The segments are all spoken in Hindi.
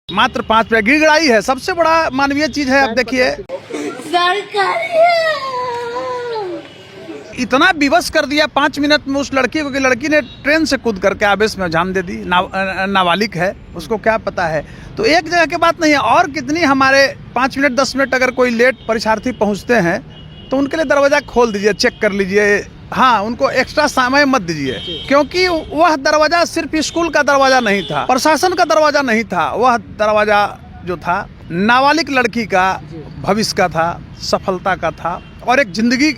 मात्र 5 मिनट गिड़गिड़ाई है, सबसे बड़ा मानवीय चीज है। अब देखिए इतना विवश कर दिया 5 मिनट में उस लड़की को कि लड़की ने ट्रेन से कूद करके आवेश में जान दे दी। नाबालिग है, उसको क्या पता है। तो एक जगह की बात नहीं है, और कितनी हमारे 5 मिनट 10 मिनट अगर कोई लेट परीक्षार्थी पहुंचते हैं तो उनके लिए दरवाजा खोल दीजिए, चेक कर लीजिए। हाँ, उनको एक्स्ट्रा समय मत दीजिए, क्योंकि वह दरवाजा सिर्फ स्कूल का दरवाजा नहीं था, प्रशासन का दरवाजा नहीं था। वह दरवाजा जो था नाबालिग लड़की का भविष्य का था, सफलता का था, और एक जिंदगी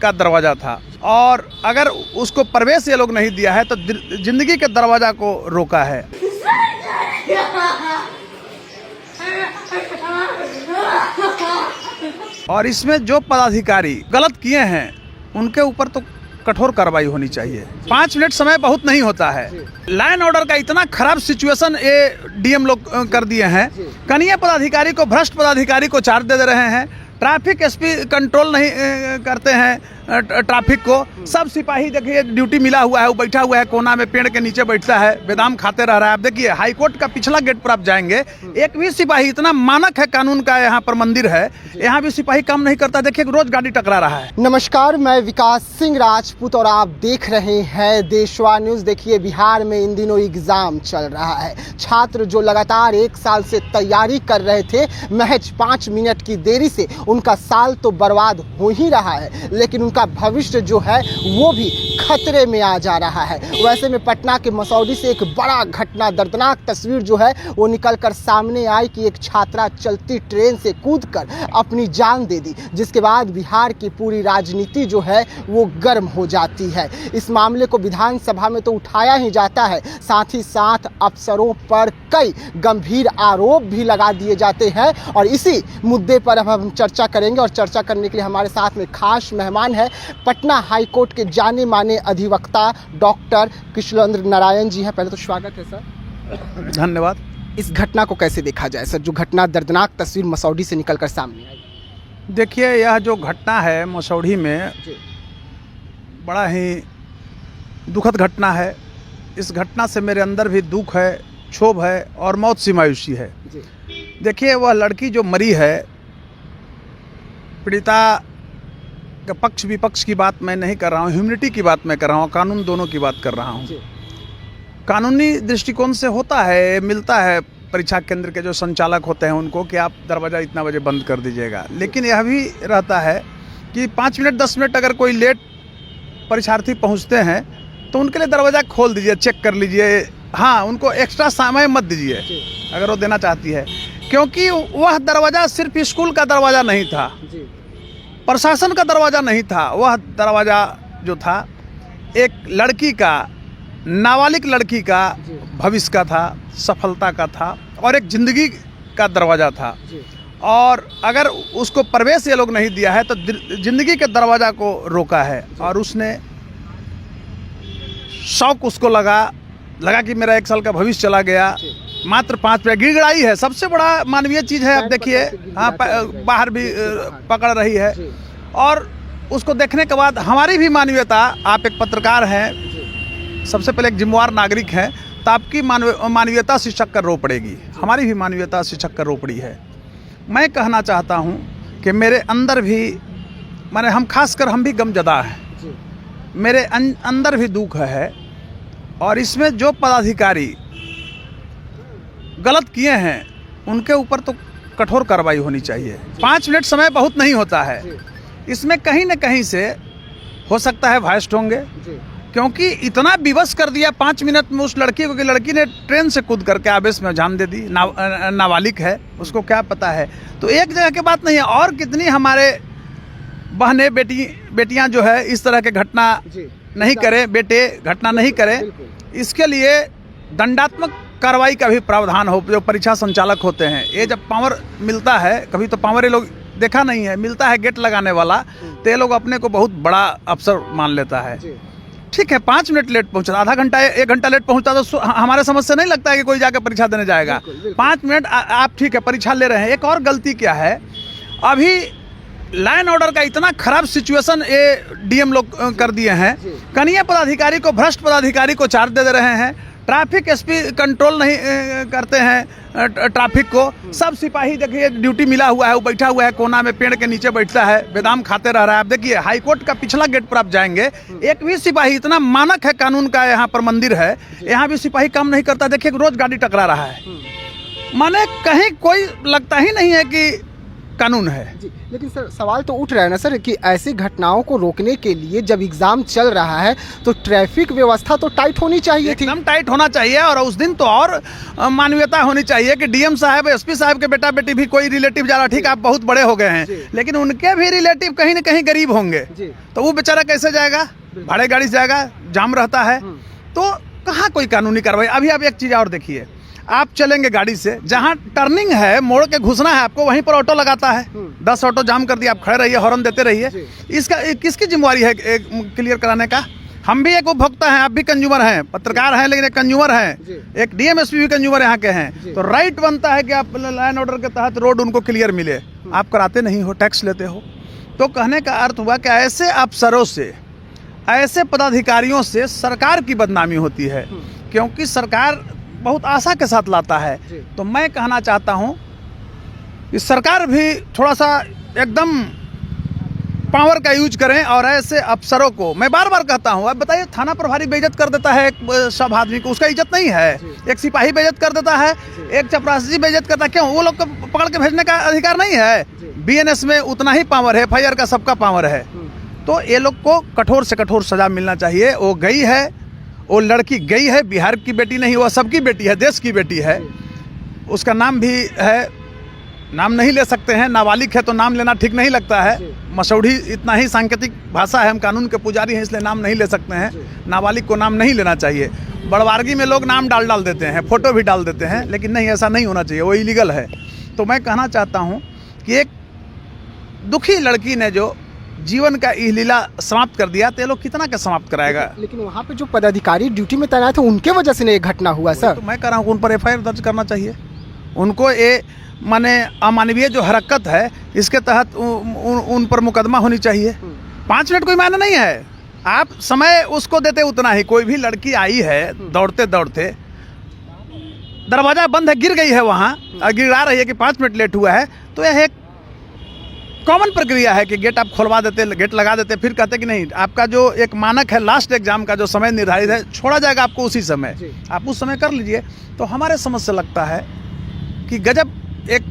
का दरवाजा था। और अगर उसको प्रवेश ये लोग नहीं दिया है तो जिंदगी के दरवाजा को रोका है। और इसमें जो पदाधिकारी गलत किए हैं उनके ऊपर तो कठोर कार्रवाई होनी चाहिए। 5 मिनट समय बहुत नहीं होता है। लाइन ऑर्डर का इतना खराब सिचुएशन ये डीएम लोग कर दिए हैं। कनीय पदाधिकारी को, भ्रष्ट पदाधिकारी को चार्ज दे रहे हैं। ट्रैफिक एसपी कंट्रोल नहीं करते हैं ट्रैफिक को। सब सिपाही देखिए ड्यूटी मिला हुआ है, वो बैठा हुआ है कोना में, पेड़ के नीचे बैठता है, बेदाम खाते रह रहा है। आप देखिए हाईकोर्ट का पिछला गेट पर आप जाएंगे, एक भी सिपाही, इतना मानक है कानून का यहाँ पर मंदिर है, यहाँ भी सिपाही काम नहीं करता। देखिए रोज गाड़ी टकरा रहा है। नमस्कार, मैं विकास सिंह राजपूत और आप देख रहे हैं देशवा न्यूज। देखिए बिहार में इन दिनों एग्जाम चल रहा है। छात्र जो लगातार 1 साल से तैयारी कर रहे थे, महज 5 मिनट की देरी से उनका साल तो बर्बाद हो ही रहा है, लेकिन उनका भविष्य जो है वो भी खतरे में आ जा रहा है। वैसे में पटना के मसौढ़ी से एक बड़ा घटना, दर्दनाक तस्वीर जो है वो निकल कर सामने आई कि एक छात्रा चलती ट्रेन से कूदकर अपनी जान दे दी, जिसके बाद बिहार की पूरी राजनीति जो है वो गर्म हो जाती है। इस मामले को विधानसभा में तो उठाया ही जाता है, साथ ही साथ अफसरों पर कई गंभीर आरोप भी लगा दिए जाते हैं। और इसी मुद्दे पर अब हम चर्चा करेंगे, और चर्चा करने के लिए हमारे साथ में खास मेहमान है पटना हाईकोर्ट के जाने माने अधिवक्ता डॉक्टर कृष्णेंद्र नारायण जी हैं। पहले तो स्वागत है सर। धन्यवाद। इस घटना को कैसे देखा जाए सर, जो घटना, दर्दनाक तस्वीर मसौढ़ी से निकलकर सामने आई? देखिए यह जो घटना है मसौढ़ी में, बड़ा ही दुखद घटना है। इस घटना से मेरे अंदर भी दुख है, क्षोभ है और मौत सी मायूसी है। देखिए वह लड़की जो मरी है, पीड़िता का पक्ष विपक्ष की बात मैं नहीं कर रहा हूँ, ह्यूमैनिटी की बात मैं कर रहा हूँ, कानून दोनों की बात कर रहा हूँ। कानूनी दृष्टिकोण से होता है, मिलता है परीक्षा केंद्र के जो संचालक होते हैं उनको कि आप दरवाज़ा इतना बजे बंद कर दीजिएगा। लेकिन यह भी रहता है कि 5 मिनट 10 मिनट अगर कोई लेट परीक्षार्थी पहुँचते हैं तो उनके लिए दरवाज़ा खोल दीजिए, चेक कर लीजिए। हाँ, उनको एक्स्ट्रा समय मत दीजिए अगर वो देना चाहती है, क्योंकि वह दरवाज़ा सिर्फ स्कूल का दरवाज़ा नहीं था, प्रशासन का दरवाजा नहीं था। वह दरवाजा जो था एक लड़की का, नाबालिग लड़की का भविष्य का था, सफलता का था, और एक जिंदगी का दरवाजा था। और अगर उसको प्रवेश ये लोग नहीं दिया है तो जिंदगी के दरवाजा को रोका है। और उसने शौक उसको लगा कि मेरा 1 साल का भविष्य चला गया। मात्र 5 मिनट गिड़गिड़ाई है, सबसे बड़ा मानवीय चीज है। अब देखिए हाँ, बाहर भी पकड़ रही है। और उसको देखने के बाद हमारी भी मानवीयता, आप एक पत्रकार हैं, सबसे पहले एक जिम्मेवार नागरिक हैं, तो आपकी मानवीयता शिक्षक कर रो पड़ेगी, हमारी भी मानवीयता शिक्षक कर रो पड़ी है। मैं कहना चाहता हूं कि मेरे अंदर भी, माने हम खासकर हम भी गमजदा हैं, मेरे अंदर भी दुख है। और इसमें जो पदाधिकारी गलत किए हैं उनके ऊपर तो कठोर कार्रवाई होनी चाहिए। 5 मिनट समय बहुत नहीं होता है। इसमें कहीं न कहीं से हो सकता है वायस्ड होंगे, क्योंकि इतना विवश कर दिया 5 मिनट में उस लड़की को कि लड़की ने ट्रेन से कूद करके आवेश में जान दे दी। नाबालिग है, उसको क्या पता है। तो एक जगह की बात नहीं है, और कितनी हमारे बहनें, बेटियां जो है इस तरह के घटना नहीं करें, बेटे घटना नहीं करें। इसके लिए दंडात्मक कार्रवाई का भी प्रावधान हो। जो परीक्षा संचालक होते हैं, ये जब पावर मिलता है, कभी तो पावर ये लोग देखा नहीं है, मिलता है गेट लगाने वाला, तो ये लोग अपने को बहुत बड़ा अफसर मान लेता है। ठीक है, 5 मिनट लेट पहुंचा, आधा घंटा 1 घंटा लेट पहुंचता तो हमारे समझ से नहीं लगता है कि कोई जाकर परीक्षा देने जाएगा। 5 मिनट आप ठीक है परीक्षा ले रहे हैं। एक और गलती क्या है, अभी लाइन ऑर्डर का इतना खराब सिचुएशन ये डीएम लोग कर दिए हैं। कनीय पदाधिकारी को, भ्रष्ट पदाधिकारी को चार्ज दे रहे हैं। ट्रैफिक एसपी कंट्रोल नहीं करते हैं ट्रैफिक को। सब सिपाही देखिए ड्यूटी मिला हुआ है, वो बैठा हुआ है कोना में, पेड़ के नीचे बैठता है, बादाम खाते रह रहा है। आप देखिए हाईकोर्ट का पिछला गेट पर आप जाएंगे, एक भी सिपाही, इतना मानक है कानून का, यहाँ पर मंदिर है, यहाँ भी सिपाही काम नहीं करता। देखिए रोज गाड़ी टकरा रहा है, माने कहीं कोई लगता ही नहीं है कि कानून है जी। लेकिन सर सवाल तो उठ रहा है ना सर कि ऐसी घटनाओं को रोकने के लिए जब एग्जाम चल रहा है तो ट्रैफिक व्यवस्था तो टाइट होनी चाहिए थी। एकदम टाइट होना चाहिए, और उस दिन तो और मानवीयता होनी चाहिए कि डीएम साहब, एसपी साहब के बेटा बेटी भी कोई रिलेटिव जा रहा, ठीक आप बहुत बड़े हो गए हैं, लेकिन उनके भी रिलेटिव कहीं न कहीं गरीब होंगे, तो वो बेचारा कैसे जाएगा, भाड़े गाड़ी से जाएगा, जाम रहता है, तो कहाँ कोई कानूनी कार्रवाई। अभी आप एक चीज़ और देखिए, आप चलेंगे गाड़ी से, जहाँ टर्निंग है, मोड़ के घुसना है आपको, वहीं पर ऑटो लगाता है, 10 ऑटो जाम कर दिया, आप खड़े रहिए, हॉर्न देते रहिए। इसका किसकी जिम्मेवारी है क्लियर कराने का? हम भी एक उपभोक्ता हैं, आप भी कंज्यूमर हैं, पत्रकार हैं लेकिन एक कंज्यूमर हैं, एक डीएमएसपी भी कंज्यूमर यहाँ के हैं, तो राइट बनता है कि आप लाइन ऑर्डर के तहत रोड उनको क्लियर मिले। आप कराते नहीं हो, टैक्स लेते हो। तो कहने का अर्थ हुआ कि ऐसे अफसरों से, ऐसे पदाधिकारियों से सरकार की बदनामी होती है, क्योंकि सरकार बहुत आशा के साथ लाता है। तो मैं कहना चाहता हूं कि सरकार भी थोड़ा सा एकदम पावर का यूज करें, और ऐसे अफसरों को मैं बार बार कहता हूं। अब बताइए, थाना प्रभारी बेइज्जत कर देता है एक सब आदमी को, उसका इज्जत नहीं है। एक सिपाही बेइज्जत कर देता है, एक चपरासी बेइज्जत करता है, क्यों? वो लोग को पकड़ के भेजने का अधिकार नहीं है। बीएनएस में उतना ही पावर है, एफआईआर का सबका पावर है। तो ये लोग को कठोर से कठोर सजा मिलना चाहिए। वो गई है, वो लड़की गई है, बिहार की बेटी नहीं, वो सबकी बेटी है, देश की बेटी है। उसका नाम भी है, नाम नहीं ले सकते हैं, नाबालिग है तो नाम लेना ठीक नहीं लगता है। मसौढ़ी इतना ही सांकेतिक भाषा है, हम कानून के पुजारी हैं इसलिए नाम नहीं ले सकते हैं। नाबालिग को नाम नहीं लेना चाहिए। बड़वारगी में लोग नाम डाल देते हैं, फोटो भी डाल देते हैं, लेकिन नहीं, ऐसा नहीं होना चाहिए, वो इलीगल है। तो मैं कहना चाहता हूँ कि एक दुखी लड़की ने जो जीवन का यह लीला समाप्त कर दिया, तो ये लोग कितना का समाप्त कराएगा। लेकिन वहाँ पे जो पदाधिकारी ड्यूटी में तैनात थे, उनके वजह से ये घटना हुआ सर। तो मैं कह रहा हूँ उन पर एफआईआर दर्ज करना चाहिए। उनको ये माने अमानवीय जो हरकत है, इसके तहत उन पर मुकदमा होनी चाहिए। 5 मिनट कोई मायने नहीं है, आप समय उसको देते उतना ही। कोई भी लड़की आई है दौड़ते दौड़ते, दरवाजा बंद है, गिर गई है वहाँ, गिरा रही है कि 5 मिनट लेट हुआ है, तो यह एक कॉमन प्रक्रिया है कि गेट आप खोलवा देते, गेट लगा देते, फिर कहते कि नहीं, आपका जो एक मानक है लास्ट एग्जाम का जो समय निर्धारित है, छोड़ा जाएगा आपको उसी समय, आप उस समय कर लीजिए। तो हमारे समझ से लगता है कि गजब एक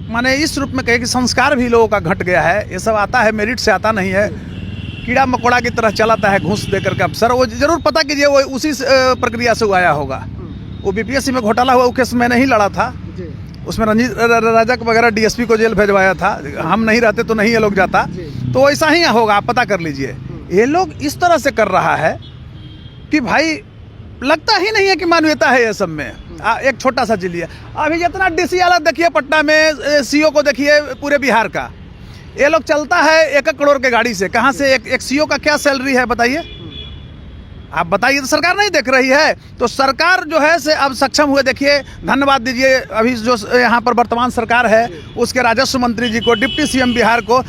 माने इस रूप में कहे कि संस्कार भी लोगों का घट गया है। ये सब आता है, मेरिट से आता नहीं है, कीड़ा मकोड़ा की तरह चलाता है घूस दे करके अफसर। वो जरूर पता कीजिए, वो उसी प्रक्रिया से आया होगा। वो बीपीएससी में घोटाला हुआ, वो केस में नहीं लड़ा था, उसमें रंजीत राजक वगैरह डीएसपी को जेल भेजवाया था। हम नहीं रहते तो नहीं ये लोग जाता, तो ऐसा ही होगा, आप पता कर लीजिए। ये लोग इस तरह से कर रहा है कि भाई लगता ही नहीं है कि मानवीयता है ये सब में। एक छोटा सा जिलिए, अभी जितना डीसी वाला देखिए पटना में, सीओ को देखिए पूरे बिहार का, ये लोग चलता है 1 करोड़ के गाड़ी से। कहाँ से एक सीओ का क्या सैलरी है बताइए, आप बताइए। तो सरकार नहीं देख रही है, तो सरकार जो है से अब सक्षम हुए। देखिए, धन्यवाद दीजिए अभी जो यहाँ पर वर्तमान सरकार है, उसके राजस्व मंत्री जी को, डिप्टी सीएम बिहार को,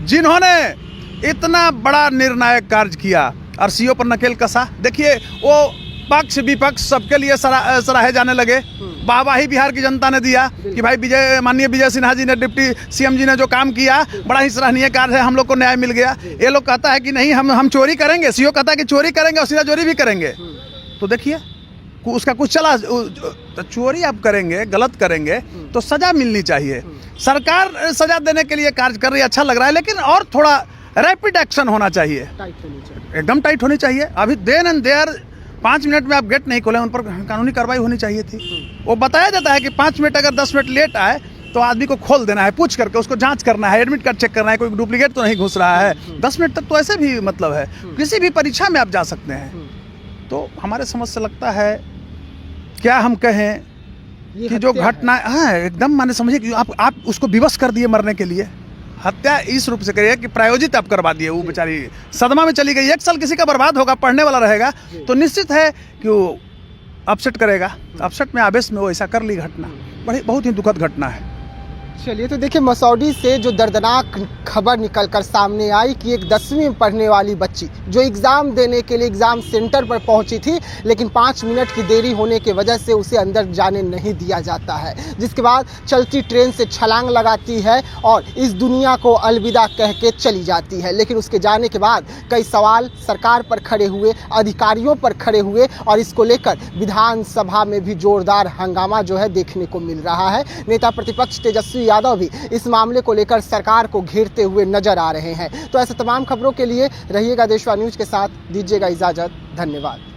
जिन्होंने इतना बड़ा निर्णायक कार्य किया। और सीओ पर नकेल कसा, देखिए वो पक्ष विपक्ष सबके लिए सराहे जाने लगे। वाहवाही बिहार की जनता ने दिया कि भाई माननीय विजय सिन्हा जी ने, डिप्टी सीएम जी ने जो काम किया, बड़ा ही सराहनीय कार्य है, हम लोग को न्याय मिल गया। ये लोग कहता है कि नहीं, हम चोरी करेंगे, सीओ कहता है कि चोरी करेंगे और सीधा चोरी भी करेंगे। तो देखिए उसका कुछ चला, तो चोरी आप करेंगे, गलत करेंगे तो सजा मिलनी चाहिए। सरकार सजा देने के लिए कार्य कर रही है, अच्छा लग रहा है, लेकिन और थोड़ा रैपिड एक्शन होना चाहिए, एकदम टाइट होनी चाहिए। अभी देन एंड देयर 5 मिनट में आप गेट नहीं खोले, उन पर कानूनी कार्रवाई होनी चाहिए थी। वो बताया जाता है कि 5 मिनट अगर 10 मिनट लेट आए तो आदमी को खोल देना है, पूछ करके उसको जांच करना है, एडमिट कार्ड चेक करना है, कोई डुप्लीकेट तो नहीं घुस रहा है। 10 मिनट तक तो ऐसे भी मतलब है, किसी भी परीक्षा में आप जा सकते हैं। तो हमारे समझ से लगता है, क्या हम कहें कि जो घटना है एकदम माने समझिए कि आप उसको विवश कर दिए मरने के लिए। हत्या इस रूप से करिए कि प्रायोजित आप करवा दिए। वो बेचारी सदमा में चली गई, 1 साल किसी का बर्बाद होगा, पढ़ने वाला रहेगा, तो निश्चित है कि वो अपसेट करेगा। अपसेट में, आवेश में वो ऐसा कर ली घटना, बहुत ही दुखद घटना है। चलिए, तो देखिए मसौडी से जो दर्दनाक खबर निकलकर सामने आई कि एक 10वीं में पढ़ने वाली बच्ची जो एग्ज़ाम देने के लिए एग्ज़ाम सेंटर पर पहुंची थी, लेकिन 5 मिनट की देरी होने की वजह से उसे अंदर जाने नहीं दिया जाता है, जिसके बाद चलती ट्रेन से छलांग लगाती है और इस दुनिया को अलविदा कह के चली जाती है। लेकिन उसके जाने के बाद कई सवाल सरकार पर खड़े हुए, अधिकारियों पर खड़े हुए और इसको लेकर विधानसभा में भी जोरदार हंगामा जो है देखने को मिल रहा है। नेता प्रतिपक्ष तेजस्वी यादव भी इस मामले को लेकर सरकार को घेरते हुए नजर आ रहे हैं। तो ऐसे तमाम खबरों के लिए रहिएगा देशवा न्यूज के साथ, दीजिएगा इजाजत, धन्यवाद।